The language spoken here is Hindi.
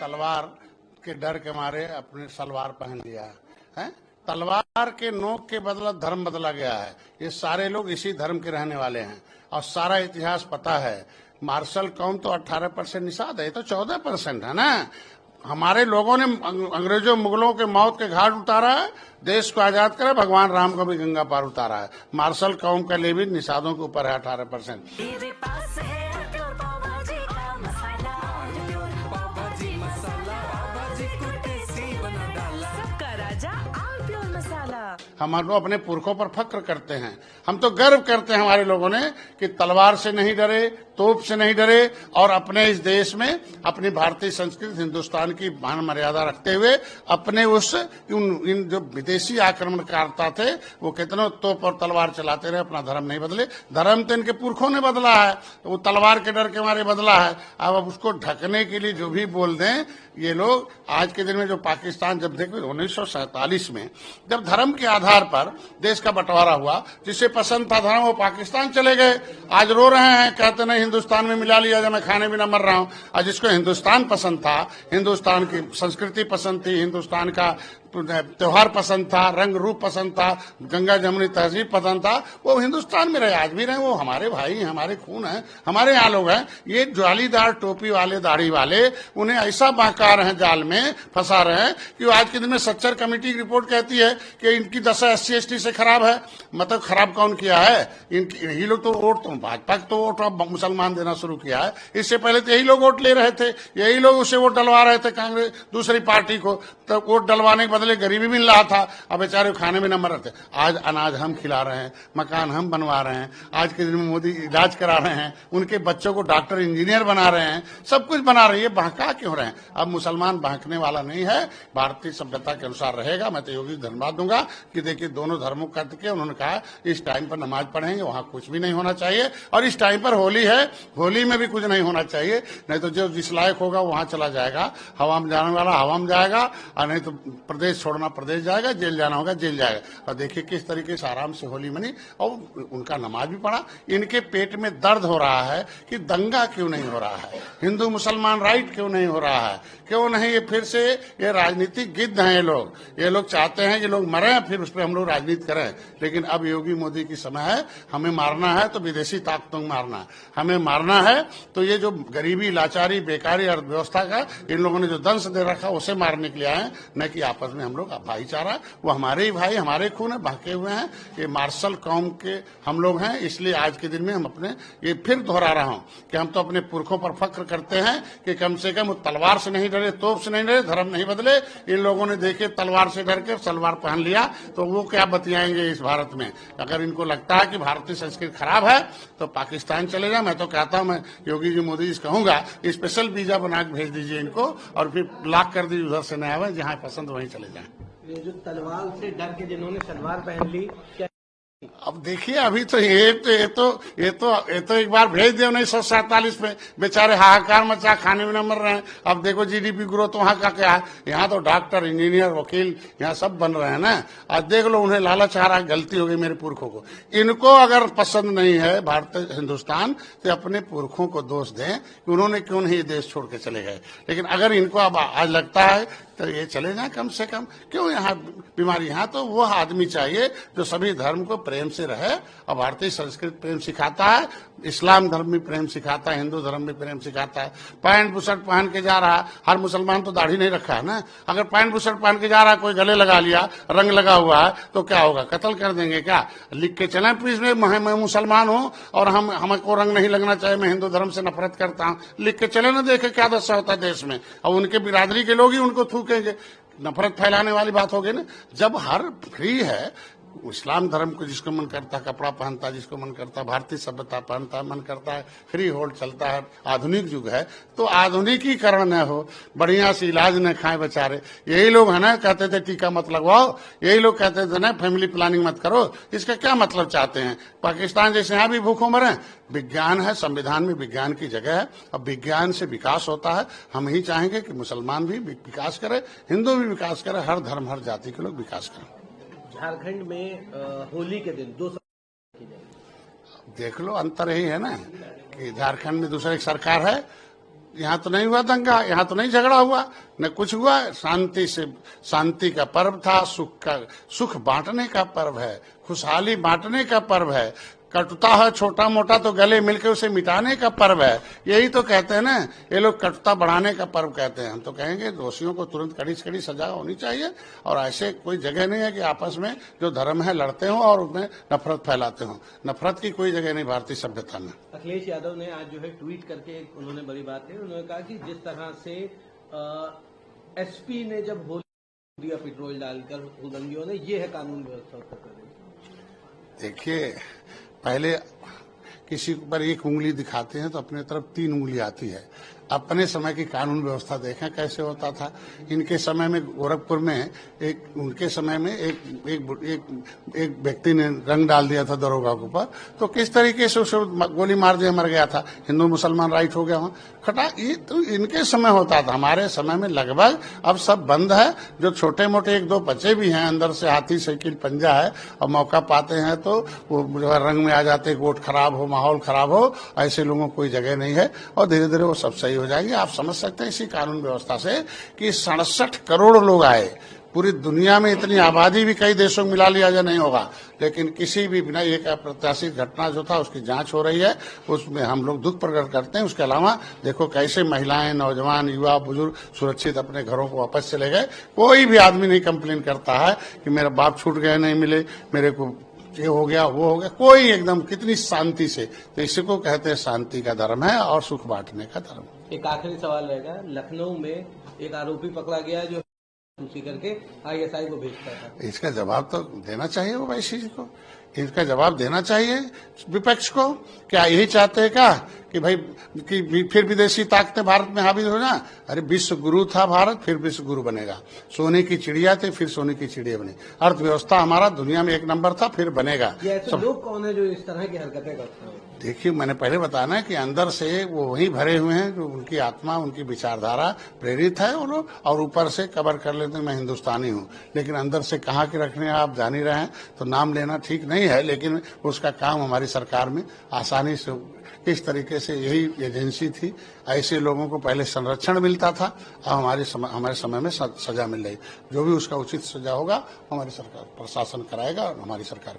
तलवार के डर के मारे अपने सलवार पहन लिया है। तलवार के नोक के बदला धर्म बदला गया है। ये सारे लोग इसी धर्म के रहने वाले हैं और सारा इतिहास पता है। मार्शल कौम तो 18% निषाद है, ये तो 14% है ना। हमारे लोगों ने अंग्रेजों मुगलों के मौत के घाट उतारा है, देश को आजाद करा, भगवान राम को भी गंगा पार उतारा है। मार्शल कौम का लिए भी निषादों के ऊपर है 18%। हम तो अपने पुरखों पर फक्र करते हैं। हम तो गर्व करते हैं हमारे लोगों ने कि तलवार से नहीं डरे, तोप से नहीं डरे और अपने इस देश में अपनी भारतीय संस्कृति हिंदुस्तान की मान मर्यादा रखते हुए अपने इन जो विदेशी आक्रमणकर्ता थे वो कितनों तोप और तलवार चलाते रहे, अपना धर्म नहीं बदले। धर्म तो इनके पुरखों ने बदला है, वो तलवार के डर के मारे बदला है। अब उसको ढकने के लिए जो भी बोल दें ये लोग। आज के दिन में जो पाकिस्तान जब देखो 1947 में जब धर्म के आधार पर देश का बंटवारा हुआ, जिसे पसंद था धर्म वो पाकिस्तान चले गए। आज रो रहे हैं, कहते नहीं हिंदुस्तान में मिला लिया, जब मैं खाने बिना मर रहा हूं। और जिसको हिंदुस्तान पसंद था, हिंदुस्तान की संस्कृति पसंद थी, हिंदुस्तान का त्योहार पसंद था, रंग रूप पसंद था, गंगा जमुनी तहजीब पसंद था, वो हिंदुस्तान में रहे, आज भी रहे। वो हमारे भाई, हमारे खून है, हमारे यहाँ लोग हैं। ये जालीदार टोपी वाले, दाढ़ी वाले, उन्हें ऐसा बहका रहे हैं, जाल में फंसा रहे हैं कि आज के दिन में सच्चर कमेटी की रिपोर्ट कहती है कि इनकी दशा SC/ST से खराब है। मतलब खराब कौन किया है? यही लोग तो वोट, तो भाजपा तो वोट अब मुसलमान देना शुरू किया है। इससे पहले तो यही लोग वोट ले रहे थे, यही लोग उसे वोट डलवा रहे थे, कांग्रेस दूसरी पार्टी को। तो वोट डलवाने के बदले गरीबी मिल रहा था। अब बेचारे खाने में न मर रहे थे। आज अनाज हम खिला रहे हैं, मकान हम बनवा रहे हैं, आज के दिन में मोदी इलाज करा रहे हैं, उनके बच्चों को डॉक्टर इंजीनियर बना रहे हैं, सब कुछ बना रहे हैं। ये बहका क्यों रहे हैं? अब मुसलमान बहकने वाला नहीं है, भारतीय सभ्यता के अनुसार रहेगा। मैं तो योगी धन्यवाद दूंगा कि देखिए दोनों धर्मों का के उन्होंने कहा इस टाइम पर नमाज पढ़ेंगे, वहां कुछ भी नहीं होना चाहिए। और इस टाइम पर होली है, होली में भी कुछ नहीं होना चाहिए, नहीं तो जो जिस लायक होगा वहां चला जाएगा, हवा में जाने वाला हवा में जाएगा, और नहीं तो प्रदेश छोड़ना प्रदेश जाएगा, जेल जाना होगा जेल जाएगा। और देखिए किस तरीके से आराम से होली मनी और उनका नमाज भी पढ़ा। इनके पेट में दर्द हो रहा है कि दंगा क्यों नहीं हो रहा है, हिंदू मुसलमान राइट क्यों नहीं हो रहा है, क्यों नहीं। ये फिर से ये राजनीतिक गिद्ध हैं ये लोग चाहते हैं कि लोग मरें, फिर उस पर हम लोग राजनीति करें। लेकिन अब योगी मोदी की समय है, हमें मारना है तो विदेशी ताकतों को मारना है, हमें मारना है तो ये जो गरीबी, लाचारी, बेकारी, अर्थव्यवस्था का इन लोगों ने जो दंश दे रखा उसे मारने के लिए आए, न कि आपस में हम लोग भाईचारा। वो हमारे ही भाई, हमारे खून है, बहके हुए हैं। ये मार्शल कौम के हम लोग हैं। इसलिए आज के दिन में हम अपने, ये फिर दोहरा रहा हूं कि हम तो अपने पुरखों पर फक्र करते हैं कि कम से कम वो तलवार से नहीं डरे, तोप से नहीं डरे, धर्म नहीं बदले। इन लोगों ने देखे तलवार से डर के सलवार पहन लिया, तो वो क्या बतियाएंगे इस भारत में। अगर इनको लगता है कि भारतीय संस्कृति खराब है तो पाकिस्तान चले जाए। मैं तो कहता हूं, मैं योगी जी, मोदी जी कहूंगा स्पेशल वीजा बना के भेज दीजिए इनको और फिर लॉक कर दीजिए, उधर से न आवे, जहां पसंद वहीं चले जाएं। ये जो तलवार से डर के जिन्होंने सलवार पहन ली, क्या अब देखिए अभी तो ये तो एक बार भेज दिया 1947 में, बेचारे हाहाकार मचा, खाने में न मर रहे हैं। अब देखो GDP ग्रोथ वहां का क्या है। यहाँ तो डॉक्टर, इंजीनियर, वकील यहाँ सब बन रहे हैं ना। आज देख लो, उन्हें लालच आ रहा है, गलती हो गई मेरे पुरखों को। इनको अगर पसंद नहीं है भारत हिंदुस्तान तो अपने पुरखों को दोष दें कि उन्होंने क्यों नहीं ये देश छोड़ के चले गए। लेकिन अगर इनको अब आज लगता है तो ये चले जाएं कम से कम। क्यों यहाँ बीमारी? यहाँ तो वो आदमी चाहिए जो सभी धर्म को प्रेम से रहे, और भारतीय संस्कृति प्रेम सिखाता है, इस्लाम धर्म भी प्रेम सिखाता है, हिंदू धर्म भी प्रेम सिखाता है। पैंट बुशर्ट पहन के जा रहा है, हर मुसलमान तो दाढ़ी नहीं रखा है ना। अगर पैंट बुशर्ट पहन के जा रहा है, कोई गले लगा लिया, रंग लगा हुआ है, तो क्या होगा? कत्ल कर देंगे क्या? लिख के चलें प्लीज, मैं मुसलमान हूं और हमको रंग नहीं लगना चाहिए, मैं हिंदू धर्म से नफरत करता हूं, लिख के चले ना, देखे क्या दशा होता है देश में। और उनके बिरादरी के लोग ही उनको थूकेंगे, नफरत फैलाने वाली बात होगी ना। जब हर फ्री है, इस्लाम धर्म को जिसको मन करता है कपड़ा पहनता है, जिसको मन करता है भारतीय सभ्यता पहनता है, मन करता है फ्री होल्ड चलता है, आधुनिक युग है, तो आधुनिकीकरण न हो, बढ़िया से इलाज न खाएं बेचारे। यही लोग है ना कहते थे टीका मत लगवाओ, यही लोग कहते थे ना फैमिली प्लानिंग मत करो। इसका क्या मतलब चाहते हैं? पाकिस्तान जैसे यहाँ भी भूखों मरे। विज्ञान है, संविधान में विज्ञान की जगह है, अब विज्ञान से विकास होता है। हम ही चाहेंगे कि मुसलमान भी विकास करे, हिंदू भी विकास करे, हर धर्म हर जाति के लोग विकास करें। झारखंड में होली के दिन 2 की जाएगी। देख लो, अंतर यही है ना कि झारखंड में दूसरी सरकार है, यहाँ तो नहीं हुआ दंगा, यहाँ तो नहीं झगड़ा हुआ, न कुछ हुआ। शांति का पर्व था, सुख बांटने का पर्व है, खुशहाली बांटने का पर्व है। कटुता है छोटा मोटा तो गले मिलकर उसे मिटाने का पर्व है। यही तो कहते हैं ना, ये लोग कटुता बढ़ाने का पर्व कहते हैं। हम तो कहेंगे दोषियों को तुरंत कड़ी से कड़ी सजा होनी चाहिए, और ऐसे कोई जगह नहीं है कि आपस में जो धर्म है लड़ते हो और उसमें नफरत फैलाते हो। नफरत की कोई जगह नहीं भारतीय सभ्यता में। अखिलेश यादव ने आज जो है ट्वीट करके उन्होंने बड़ी बात है, उन्होंने कहा कि जिस तरह से एसपी ने जब होली दिया पेट्रोल डालकर उल्लंघियों ने, ये है कानून व्यवस्था उत्तर प्रदेश। देखिए, पहले किसी पर एक उंगली दिखाते हैं तो अपने तरफ 3 उंगली आती है। अपने समय की कानून व्यवस्था देखें कैसे होता था। इनके समय में गोरखपुर में उनके समय में एक व्यक्ति ने रंग डाल दिया था दरोगा के ऊपर, तो किस तरीके से उसे गोली मार दिया, मर गया था। हिंदू मुसलमान राइट हो गया वहां खटा। ये तो इनके समय होता था। हमारे समय में लगभग अब सब बंद है। जो छोटे मोटे 1-2 बच्चे भी हैं, अंदर से हाथी साइकिल पंजा है, और मौका पाते हैं तो वो जो है रंग में आ जाते, वोट खराब हो, माहौल खराब हो, ऐसे लोगों को कोई जगह नहीं है, और धीरे धीरे वो सब सही हो जाएंगे। आप समझ सकते हैं इसी कानून व्यवस्था से कि 67 करोड़ लोग आए। पूरी दुनिया में इतनी आबादी भी कई देशों में मिला लिया जा नहीं होगा, लेकिन किसी भी बिना एक अप्रत्याशित घटना जो था उसकी जांच हो रही है, उसमें हम लोग दुख प्रकट करते हैं। उसके अलावा देखो कैसे महिलाएं, नौजवान, युवा, बुजुर्ग सुरक्षित अपने घरों को वापस चले गए। कोई भी आदमी नहीं कंप्लेन करता है कि मेरा बाप छूट गए, नहीं मिले, मेरे को ये हो गया, वो हो गया। कोई एकदम कितनी शांति से, तो इसी को कहते हैं शांति का धर्म है और सुख बांटने का धर्म। एक आखिरी सवाल रहेगा, लखनऊ में एक आरोपी पकड़ा गया जो सूची करके आईएसआई को भेजता था। इसका जवाब तो देना चाहिए वो वैसी जी को, इसका जवाब देना चाहिए विपक्ष को। क्या यही चाहते हैं क्या कि भाई कि फिर विदेशी ताकतें भारत में हावी हो जाए? अरे विश्व गुरु था भारत, फिर विश्व गुरु बनेगा। सोने की चिड़िया थे, फिर सोने की चिड़िया बने। अर्थव्यवस्था हमारा दुनिया में 1 नंबर था, फिर बनेगा। ये ऐसे लोग कौन है जो इस तरह की हरकतें करते हैं? देखिए, मैंने पहले बताया ना कि अंदर से वो वही भरे हुए हैं जो उनकी आत्मा, उनकी विचारधारा प्रेरित है उन लोग, और ऊपर से कवर कर लेते हैं मैं हिंदुस्तानी हूँ, लेकिन अंदर से कहाँ के रखने आप जान ही रहे हैं। तो नाम लेना ठीक नहीं है, लेकिन उसका काम हमारी सरकार में आसानी से किस तरीके से, यही एजेंसी थी। ऐसे लोगों को पहले संरक्षण मिलता था, अब हमारे समय में सजा मिल रही। जो भी उसका उचित सजा होगा हमारी सरकार प्रशासन कराएगा और हमारी सरकार